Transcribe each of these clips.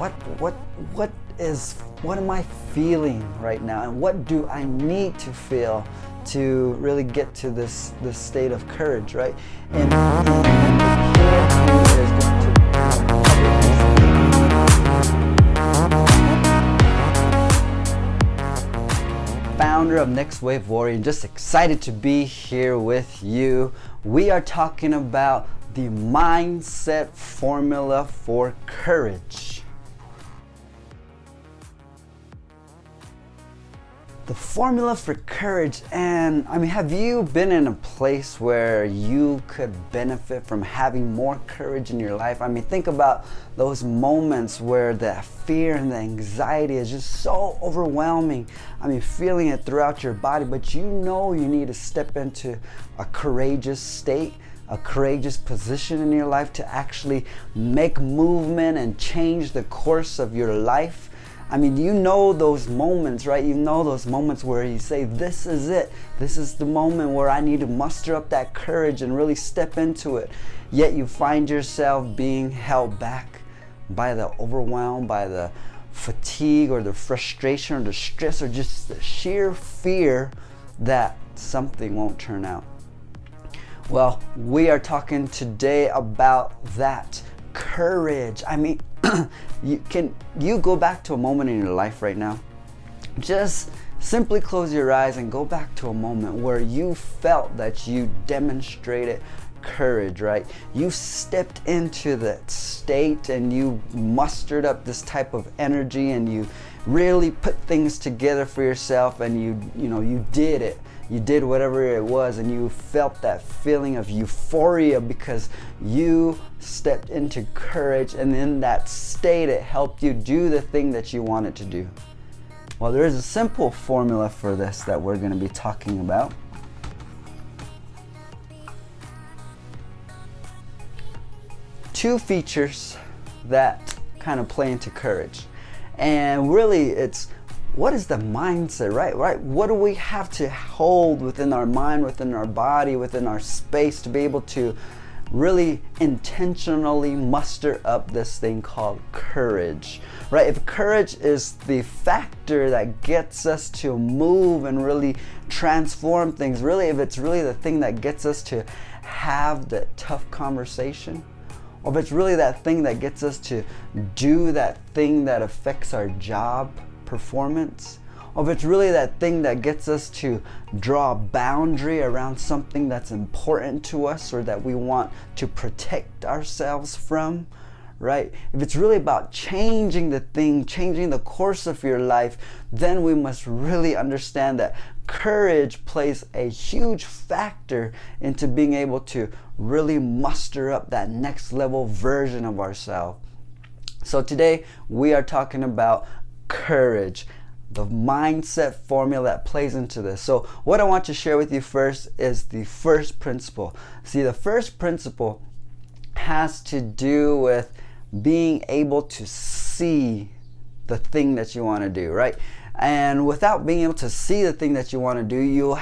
what what what am I feeling right now, and what do I need to feel to really get to this state of courage, right? And here is going to founder of Next Wave Warrior, and just excited to be here with you. We are talking about the mindset formula for courage. The formula for courage. And I mean, have you been in a place where you could benefit from having more courage in your life? I mean, think about those moments where the fear and the anxiety is just so overwhelming. I mean, feeling it throughout your body, but you know you need to step into a courageous state, a courageous position in your life to actually make movement and change the course of your life. I mean, you know those moments, right? You know those moments where you say, this is it. This is the moment where I need to muster up that courage and really step into it. Yet you find yourself being held back by the overwhelm, by the fatigue or the frustration or the stress or just the sheer fear that something won't turn out. Well, we are talking today about that courage. I mean, can you go back to a moment in your life right now? Just simply close your eyes and go back to a moment where you felt that you demonstrated courage, right? You stepped into that state and you mustered up this type of energy and you really put things together for yourself, and you did it. You did whatever it was, and you felt that feeling of euphoria because you stepped into courage, and in that state it helped you do the thing that you wanted to do. Well, there is a simple formula for this that we're going to be talking about. Two features that kind of play into courage. And really it's, what is the mindset, right? What do we have to hold within our mind, within our body, within our space to be able to really intentionally muster up this thing called courage, right? If courage is the factor that gets us to move and really transform things, really, if it's really the thing that gets us to have that tough conversation, or if it's really that thing that gets us to do that thing that affects our job performance, or if it's really that thing that gets us to draw a boundary around something that's important to us or that we want to protect ourselves from, right? If it's really about changing the thing, changing the course of your life, then we must really understand that courage plays a huge factor into being able to really muster up that next level version of ourselves. So today we are talking about courage, the mindset formula that plays into this. So what I want to share with you first is the first principle. See, the first principle has to do with being able to see the thing that you want to do, right? And without being able to see the thing that you want to do,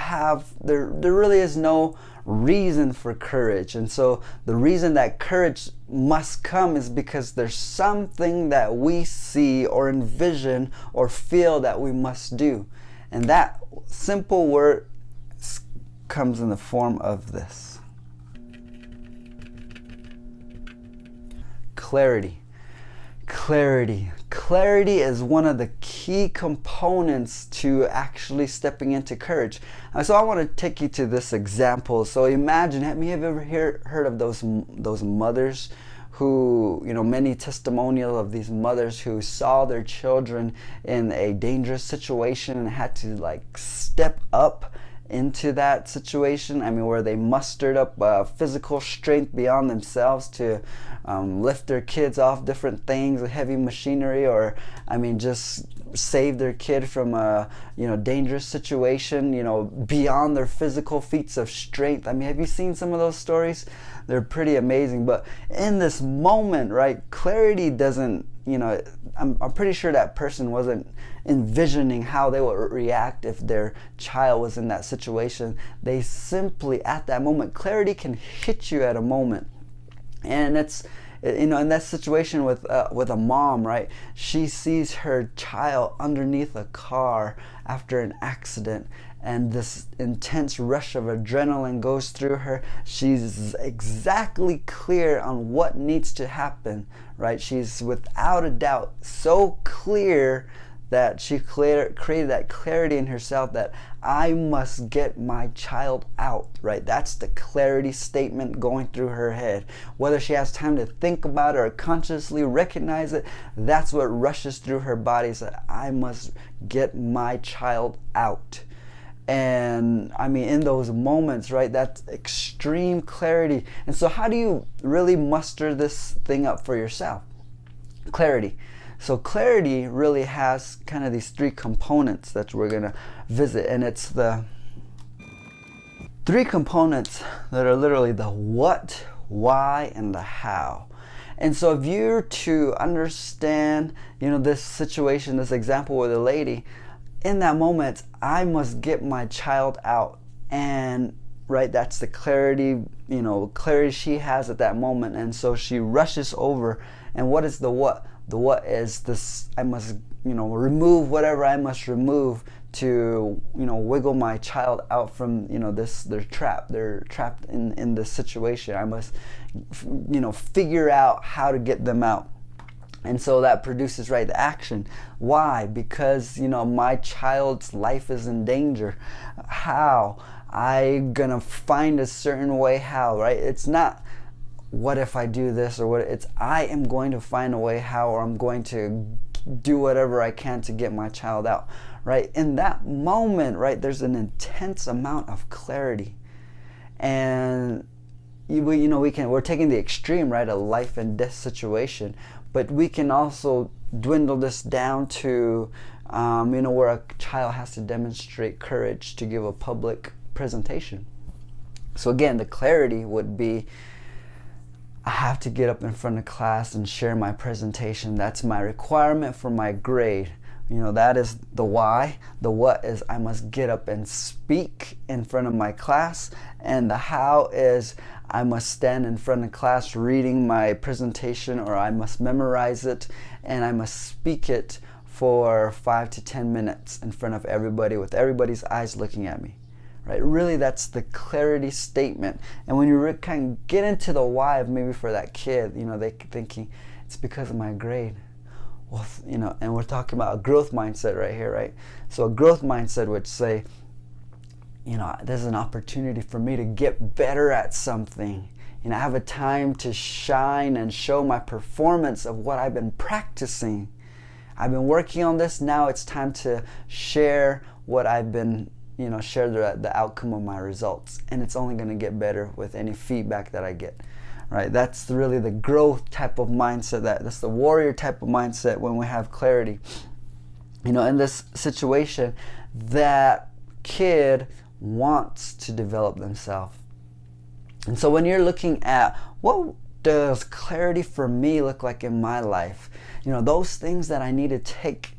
there really is no reason for courage. And so the reason that courage must come is because there's something that we see or envision or feel that we must do. And that simple word comes in the form of this: clarity. Clarity is one of the key components to actually stepping into courage. So I want to take you to this example. So imagine, have you ever heard of those mothers who, many testimonials of these mothers who saw their children in a dangerous situation and had to step up into that situation? I mean, where they mustered up physical strength beyond themselves to lift their kids off different things, heavy machinery, or just save their kid from a dangerous situation, beyond their physical feats of strength. I mean, have you seen some of those stories? They're pretty amazing. But in this moment, right, clarity doesn't, I'm pretty sure that person wasn't envisioning how they would react if their child was in that situation. They simply, at that moment, clarity can hit you at a moment. And In that situation with a mom, right? She sees her child underneath a car after an accident, and this intense rush of adrenaline goes through her. She's exactly clear on what needs to happen, right? She's without a doubt so clear that she created that clarity in herself that I must get my child out, right? That's the clarity statement going through her head. Whether she has time to think about it or consciously recognize it, that's what rushes through her body, is that I must get my child out. And I mean, in those moments, right, that's extreme clarity. And so how do you really muster this thing up for yourself? Clarity. So clarity really has kind of these three components that we're going to visit. And it's the three components that are literally the what, why, and the how. And so if you're to understand, this situation, this example with a lady, in that moment, I must get my child out. And right, that's the clarity, clarity she has at that moment. And so she rushes over. And what is the what? The what is this: I must, remove whatever I must remove to, wiggle my child out from, they're trapped in this situation. I must, figure out how to get them out. And so that produces, right, the action. Why? Because, my child's life is in danger. How? I'm gonna find a certain way how, right? It's not, what if I do this, or what? It's, I am going to find a way how, or I'm going to do whatever I can to get my child out, right? In that moment, right, there's an intense amount of clarity. And we're taking the extreme, right, a life and death situation, but we can also dwindle this down to, where a child has to demonstrate courage to give a public presentation. So again, the clarity would be, I have to get up in front of class and share my presentation. That's my requirement for my grade. That is the why. The what is, I must get up and speak in front of my class. And the how is, I must stand in front of class reading my presentation, or I must memorize it, and I must speak it for 5 to 10 minutes in front of everybody, with everybody's eyes looking at me. Right? Really, that's the clarity statement. And when you kind of get into the why of, maybe for that kid, they thinking it's because of my grade. Well, and we're talking about a growth mindset right here, right? So a growth mindset would say, there's an opportunity for me to get better at something. I have a time to shine and show my performance of what I've been practicing. I've been working on this. Now it's time to share what I've been, share the outcome of my results. And it's only going to get better with any feedback that I get. Right? That's really the growth type of mindset. That's the warrior type of mindset when we have clarity. In this situation, that kid wants to develop themselves. And so when you're looking at, what does clarity for me look like in my life? Those things that I need to take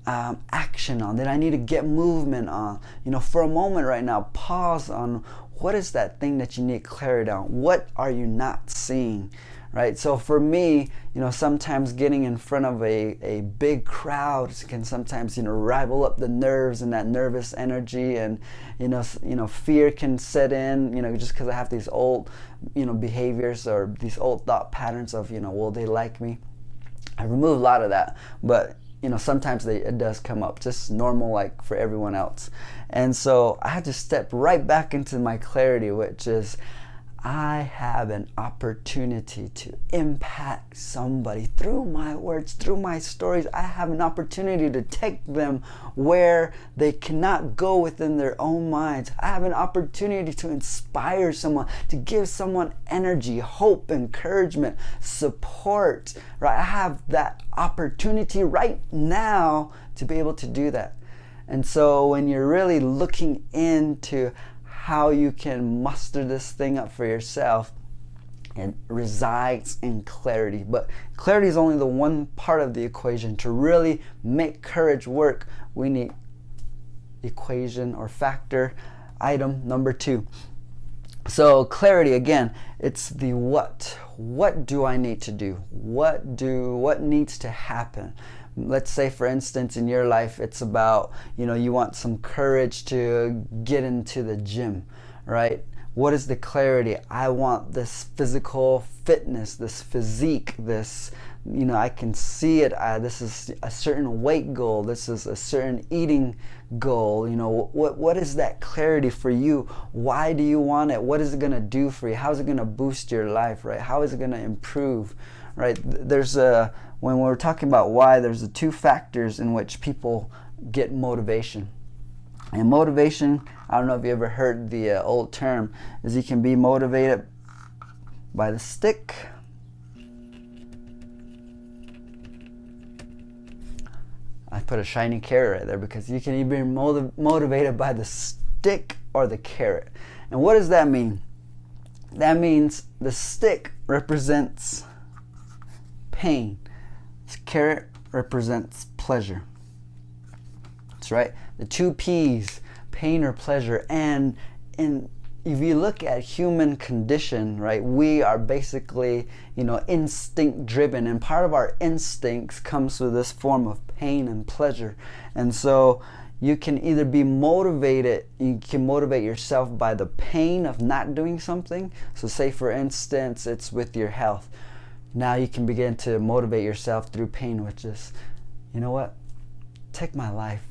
action on, that I need to get movement on. For a moment right now, pause on, what is that thing that you need clarity on? What are you not seeing? Right? So for me, sometimes getting in front of a big crowd can sometimes, rival up the nerves and that nervous energy, and, fear can set in, just because I have these old, behaviors, or these old thought patterns of, will they like me? I remove a lot of that, but sometimes it does come up, just normal, like for everyone else. And so I had to step right back into my clarity, which is, I have an opportunity to impact somebody through my words, through my stories. I have an opportunity to take them where they cannot go within their own minds. I have an opportunity to inspire someone, to give someone energy, hope, encouragement, support. Right? I have that opportunity right now to be able to do that. And so when you're really looking into how you can muster this thing up for yourself, it resides in clarity. But clarity is only the one part of the equation. To really make courage work, we need equation or factor item number 2, So clarity, again, it's the what. What do I need to do? What needs to happen? Let's say, for instance, in your life, it's about, you want some courage to get into the gym, right? What is the clarity? I want this physical fitness, this physique, this, I can see it. This is a certain weight goal. This is a certain eating goal. What is that clarity for you? Why do you want it? What is it going to do for you? How is it going to boost your life, right? How is it going to improve, right? When we're talking about why, there's the two factors in which people get motivation. And motivation, I don't know if you ever heard the old term, is you can be motivated by the stick. I put a shiny carrot right there because you can either be motivated by the stick or the carrot. And what does that mean? That means the stick represents pain. The carrot represents pleasure. That's right. The two P's, pain or pleasure. And if you look at human condition, right, we are basically, instinct driven, and part of our instincts comes with this form of pain and pleasure. And so you can either be motivated, you can motivate yourself by the pain of not doing something. So say, for instance, it's with your health. Now you can begin to motivate yourself through pain, which is, take my life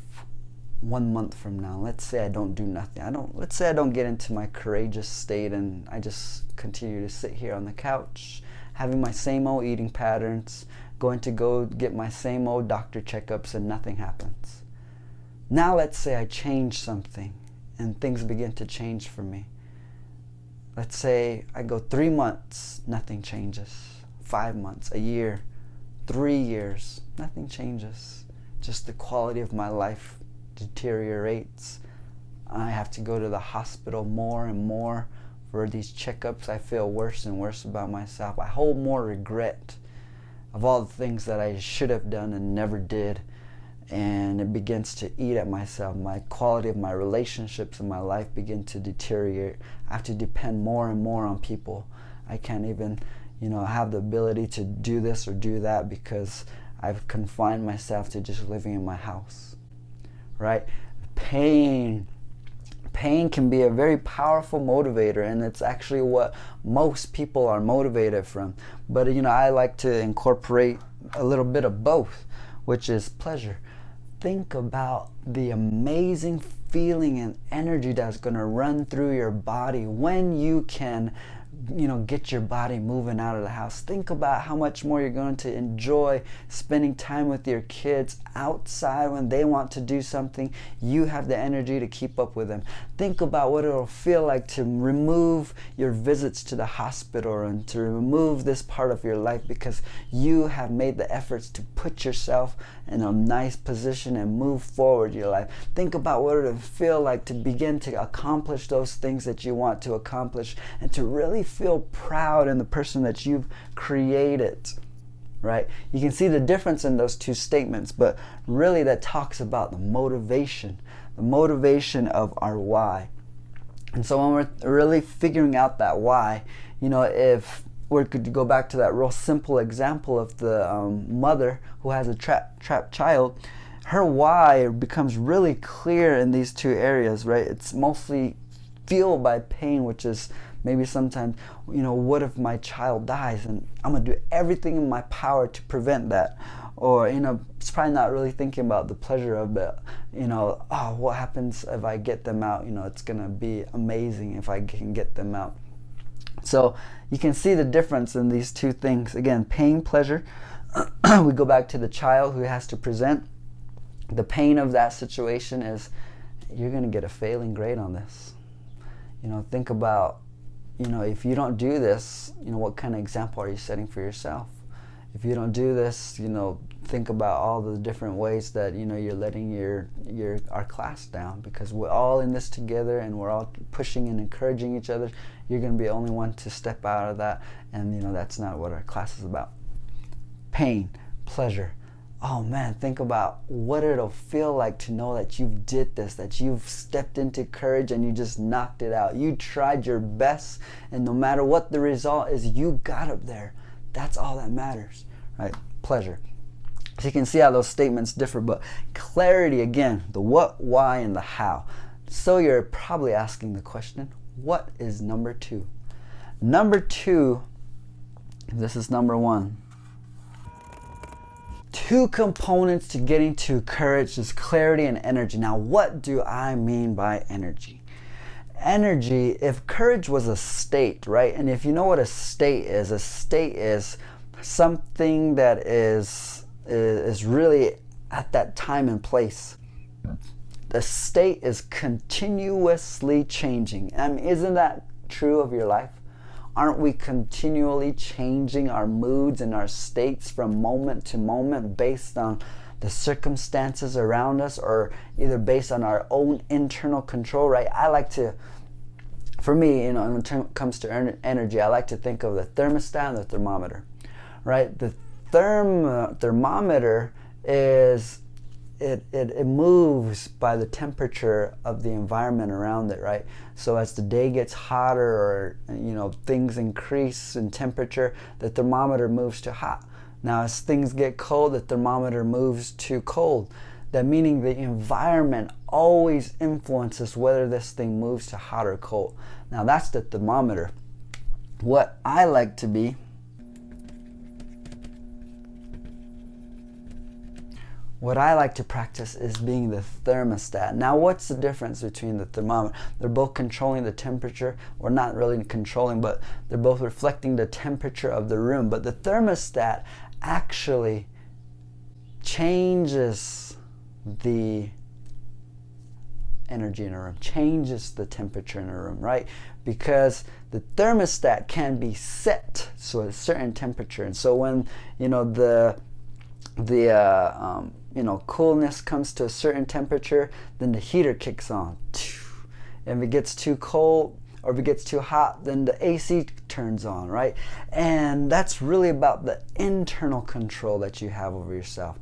1 month from now. Let's say I don't do nothing. Let's say I don't get into my courageous state and I just continue to sit here on the couch, having my same old eating patterns, going to go get my same old doctor checkups, and nothing happens. Now let's say I change something and things begin to change for me. Let's say I go 3 months, nothing changes. 5 months, a year, 3 years, nothing changes. Just the quality of my life deteriorates. I have to go to the hospital more and more for these checkups. I feel worse and worse about myself. I hold more regret of all the things that I should have done and never did. And it begins to eat at myself. My quality of my relationships in my life begin to deteriorate. I have to depend more and more on people. I can't even, have the ability to do this or do that because I've confined myself to just living in my house. Right? Pain can be a very powerful motivator, and it's actually what most people are motivated from. But I like to incorporate a little bit of both, which is pleasure. Think about the amazing feeling and energy that's going to run through your body when you can get your body moving out of the house. Think about how much more you're going to enjoy spending time with your kids outside when they want to do something. You have the energy to keep up with them. Think about what it'll feel like to remove your visits to the hospital and to remove this part of your life because you have made the efforts to put yourself in a nice position and move forward your life. Think about what it'll feel like to begin to accomplish those things that you want to accomplish and to really feel proud in the person that you've created, right? You can see the difference in those two statements, but really that talks about the motivation of our why. And so when we're really figuring out that why, if we could go back to that real simple example of the mother who has a trapped child, her why becomes really clear in these two areas, right? It's mostly fueled by pain, which is maybe sometimes, what if my child dies? And I'm going to do everything in my power to prevent that. Or, it's probably not really thinking about the pleasure of it. What happens if I get them out? It's going to be amazing if I can get them out. So you can see the difference in these two things. Again, pain, pleasure. We go back to the child who has to present. The pain of that situation is you're going to get a failing grade on this. Think about, if you don't do this, what kind of example are you setting for yourself? If you don't do this, think about all the different ways that, you're letting our class down, because we're all in this together and we're all pushing and encouraging each other. You're going to be the only one to step out of that, and that's not what our class is about. Pain, pleasure. oh man, think about what it'll feel like to know that you did this, that you've stepped into courage and you just knocked it out. You tried your best, and no matter what the result is, you got up there. That's all that matters, right? Pleasure. So you can see how those statements differ, but clarity, again, the what, why, and the how. So you're probably asking the question, what is number 2? Number 2, this is number 1. 2 components to getting to courage is clarity and energy. Now, what do I mean by energy? Energy, if courage was a state, right? And if you know what a state is something that is really at that time and place. The state is continuously changing. I mean, isn't that true of your life? Aren't we continually changing our moods and our states from moment to moment based on the circumstances around us, or either based on our own internal control, right? I like to, for me, when it comes to energy, I like to think of the thermostat and the thermometer, right? The thermometer is, it moves by the temperature of the environment around it, right? So as the day gets hotter, or things increase in temperature, the thermometer moves to hot. Now as things get cold, the thermometer moves to cold. That meaning the environment always influences whether this thing moves to hot or cold. Now that's the thermometer. What I like to be, what I like to practice is being the thermostat. Now, what's the difference between the thermometer? They're both controlling the temperature, or not really controlling, but they're both reflecting the temperature of the room. But the thermostat actually changes the energy in a room, changes the temperature in a room, right? Because the thermostat can be set to a certain temperature. And so when, coolness comes to a certain temperature, then the heater kicks on. And if it gets too cold or if it gets too hot, then the AC turns on, right? And that's really about the internal control that you have over yourself.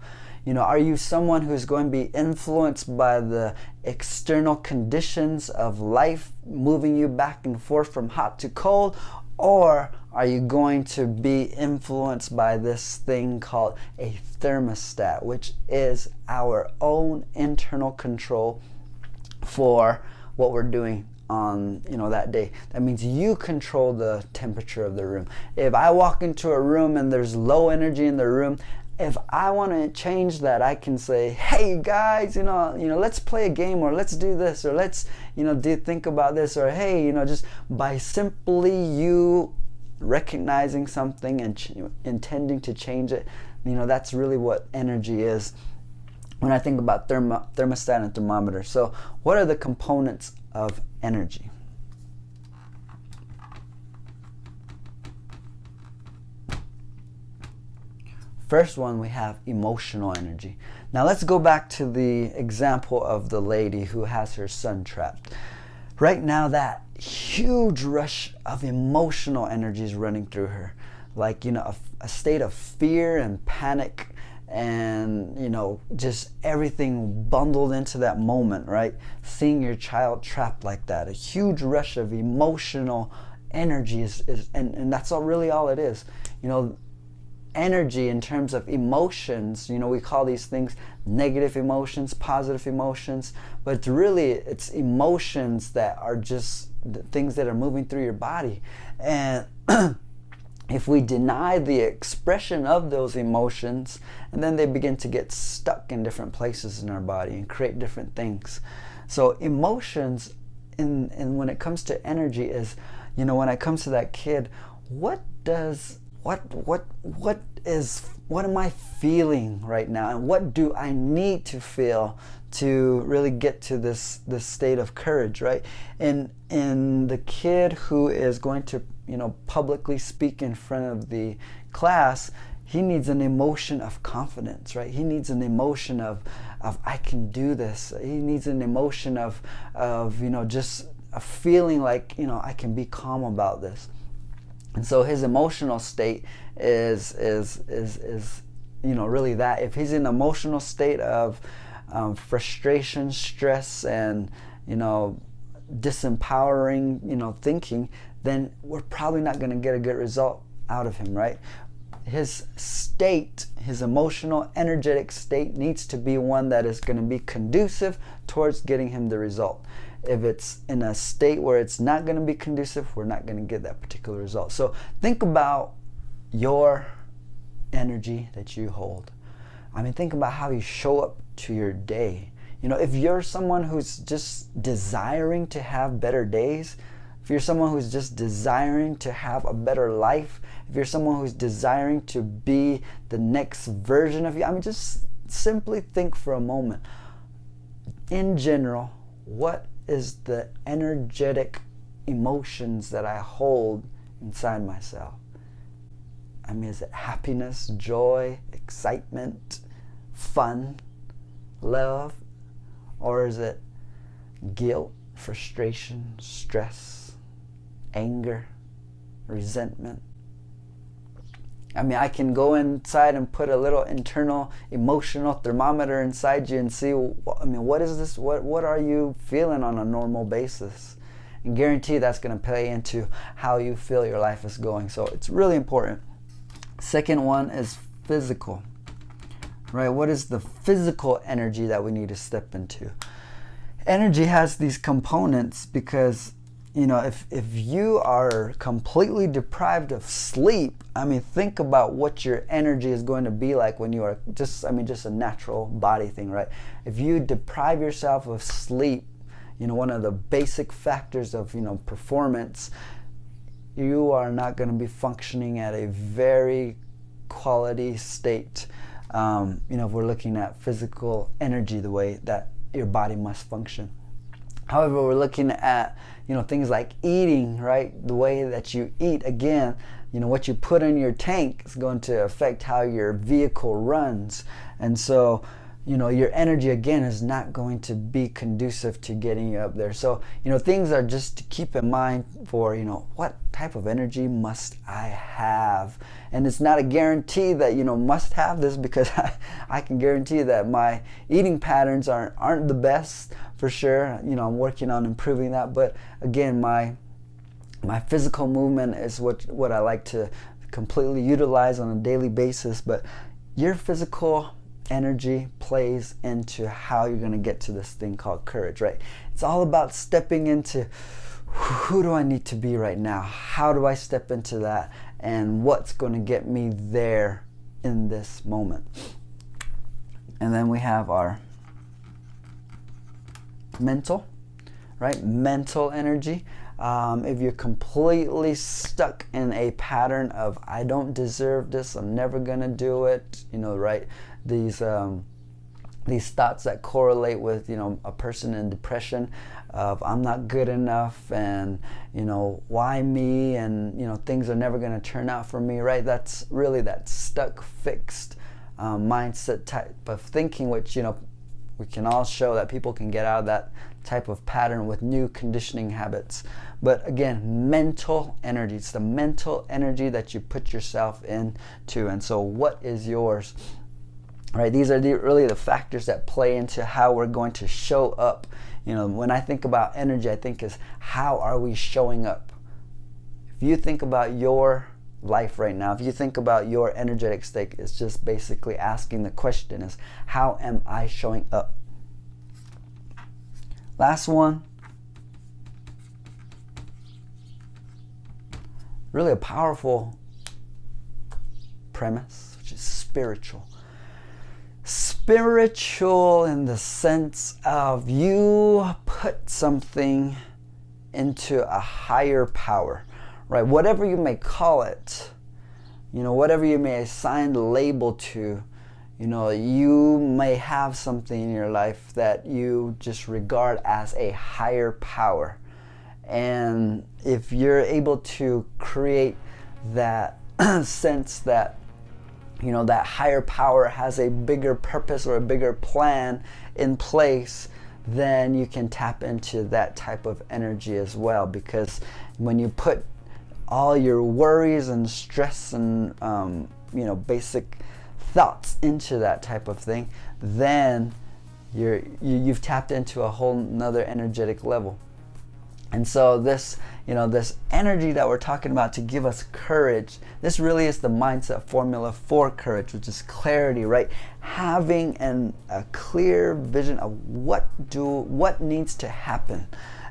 Are you someone who's going to be influenced by the external conditions of life moving you back and forth from hot to cold? Or are you going to be influenced by this thing called a thermostat, which is our own internal control for what we're doing on that day? That means you control the temperature of the room. If I walk into a room and there's low energy in the room, if I want to change that, I can say, hey guys, let's play a game, or let's do this, or let's think about this, or hey, just by simply you recognizing something and intending to change it, that's really what energy is when I think about thermostat and thermometer. So what are the components of energy? First one, we have emotional energy. Now let's go back to the example of the lady who has her son trapped. Right now, that huge rush of emotional energy is running through her, like a state of fear and panic, and just everything bundled into that moment, right? Seeing your child trapped like that, a huge rush of emotional energy is and that's really all it is. Energy in terms of emotions, we call these things negative emotions, positive emotions, but it's emotions that are just the things that are moving through your body. And if we deny the expression of those emotions, and then they begin to get stuck in different places in our body and create different things. So emotions and when it comes to energy is, when it comes to that kid, what am I feeling right now, and what do I need to feel to really get to this state of courage, right? And the kid who is going to publicly speak in front of the class, he needs an emotion of confidence, right? He needs an emotion of I can do this. He needs an emotion of just a feeling like I can be calm about this. And so his emotional state is really that. If he's in an emotional state of frustration, stress, and disempowering thinking, then we're probably not going to get a good result out of him, right? His state, his emotional, energetic state needs to be one that is going to be conducive towards getting him the result. If it's in a state where it's not going to be conducive, we're not going to get that particular result. So think about your energy that you hold. Think about how you show up to your day. If you're someone who's just desiring to have better days, if you're someone who's just desiring to have a better life, if you're someone who's desiring to be the next version of you, just simply think for a moment. In general, what is the energetic emotions that I hold inside myself? Is it happiness, joy, excitement, fun, love? Or is it guilt, frustration, stress, anger, resentment? I can go inside and put a little internal emotional thermometer inside you and see, what is this? What are you feeling on a normal basis? And guarantee that's going to play into how you feel your life is going. So it's really important. Second one is physical, right? What is the physical energy that we need to step into? Energy has these components because if you are completely deprived of sleep, think about what your energy is going to be like when you are just a natural body thing, right? If you deprive yourself of sleep, one of the basic factors of, performance, you are not going to be functioning at a very quality state. If we're looking at physical energy, the way that your body must function. However, we're looking at things like eating, right? The way that you eat, again, what you put in your tank is going to affect how your vehicle runs. And so your energy, again, is not going to be conducive to getting you up there. So things are just to keep in mind for what type of energy must I have. And it's not a guarantee that must have this, because I can guarantee that my eating patterns aren't the best, for sure. I'm working on improving that. But again, my physical movement is what I like to completely utilize on a daily basis. But your physical energy plays into how you're going to get to this thing called courage, right? It's all about stepping into, who do I need to be right now? How do I step into that? And what's going to get me there in this moment? And then we have our mental, right? Mental energy. If you're completely stuck in a pattern of, I don't deserve this, I'm never gonna do it, right? These thoughts that correlate with, a person in depression of, I'm not good enough, and, why me, and, things are never gonna turn out for me, right? That's really that stuck, fixed mindset type of thinking, which, we can all show that people can get out of that type of pattern with new conditioning habits. But again, mental energy. It's the mental energy that you put yourself into. And so what is yours? Right? These are really the factors that play into how we're going to show up. When I think about energy, I think is, how are we showing up? If you think about your life right now, if you think about your energetic state, it's just basically asking the question is, how am I showing up? Last one, really a powerful premise, which is spiritual. Spiritual in the sense of you put something into a higher power, right? Whatever you may call it, whatever you may assign the label to, you may have something in your life that you just regard as a higher power. And if you're able to create that sense that, that higher power has a bigger purpose or a bigger plan in place, then you can tap into that type of energy as well. Because when you put all your worries and stress and, basic thoughts into that type of thing, then you've tapped into a whole nother energetic level. And so this, this energy that we're talking about to give us courage, this really is the mindset formula for courage, which is clarity, right? Having a clear vision of what needs to happen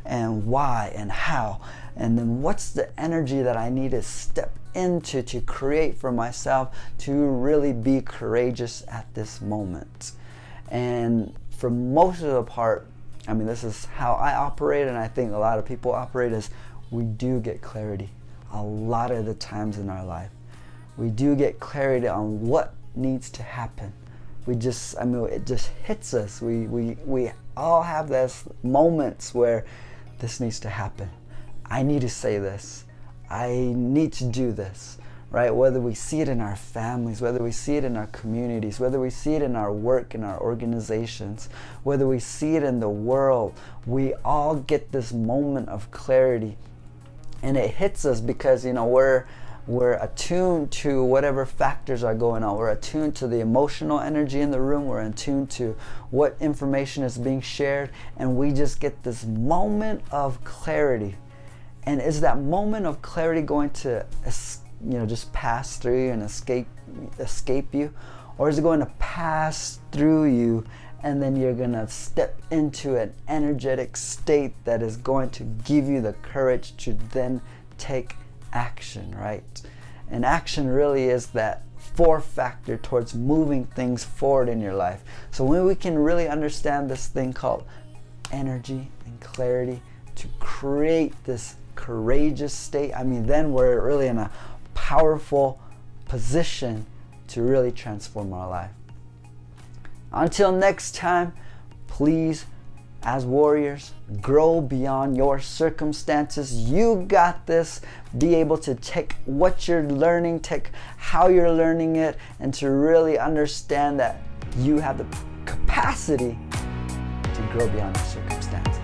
and why and how, and then what's the energy that I need to step into to create for myself to really be courageous at this moment. And for most of the part, I mean, this is how I operate, and I think a lot of people operate, is we do get clarity a lot of the times in our life. We do get clarity on what needs to happen. It just hits us. We all have those moments where this needs to happen. I need to say this. I need to do this, right? Whether we see it in our families, whether we see it in our communities, whether we see it in our work, in our organizations, whether we see it in the world, we all get this moment of clarity. And it hits us because, we're attuned to whatever factors are going on. We're attuned to the emotional energy in the room. We're attuned to what information is being shared. And we just get this moment of clarity. And is that moment of clarity going to just pass through you and escape you? Or is it going to pass through you and then you're going to step into an energetic state that is going to give you the courage to then take action, right? And action really is that factor towards moving things forward in your life. So when we can really understand this thing called energy and clarity to create this courageous state, then we're really in a powerful position to really transform our life. Until next time, please, as warriors, grow beyond your circumstances. You got this. Be able to take what you're learning, take how you're learning it, and to really understand that you have the capacity to grow beyond your circumstances.